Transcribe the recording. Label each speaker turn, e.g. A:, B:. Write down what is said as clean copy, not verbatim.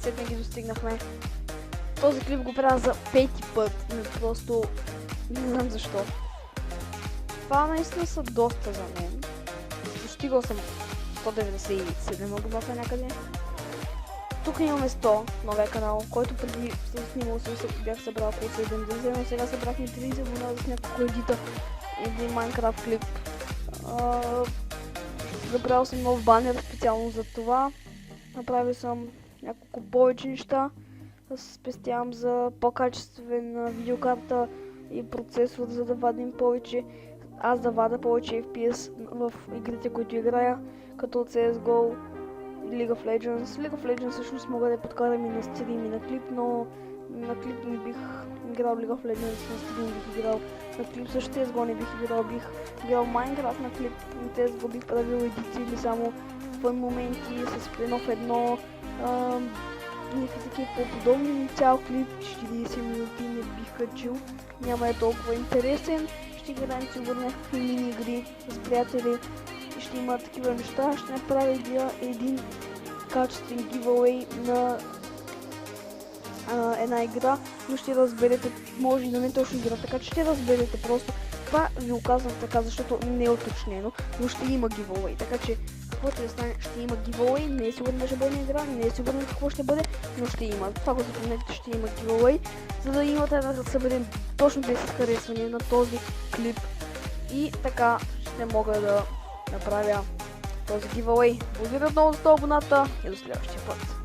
A: сетне ги достигнахме. Този клип го правя за пети път, но просто не знам защо. Това наистина са доста за мен. Достигал съм 197 оборота някъде. Тук имаме 100, новия канал, който преди съм снимал, бях събрал около 70, но сега събрах и 30 абонати с няколко едита. Един Майнкрафт клип. Забрал съм нов банер специално за това. Направил съм няколко повече неща. Спестявам за по-качествена видеокарта и процесор, за да вадим повече. Аз да вада повече FPS в игрите, които играя, като CSGO и League of Legends. League of Legends всъщност мога да подкарам и на стрим и на клип, но на клип не бих играл League of Legends, на стрим бих играл. На клип също CSGO не бих играл, бих играл Minecraft на клип, на CSGO бих правил едити или само фън моменти с едно в едно. Някакви такива по-подобни, цял клип 40 минути не бих качил, няма е толкова интересен. Ще играем сигурно някакви мини игри с приятели и ще има такива неща. Ще направя един качествен giveaway на една игра, но ще разберете, може и да не точно игра, така че ще разберете просто. Това ви го казвам така, защото не е уточнено, но ще има giveaway, така че каквото да стане, ще има giveaway, не е сигурно да ще бъде игра, не е сигурно какво ще бъде, но ще има. Това го запомнете, ще има giveaway, за да имате да съберем точно 10 харесвания на този клип и така ще мога да направя този giveaway. Благодаря отново за 100 абоната и до следващия път.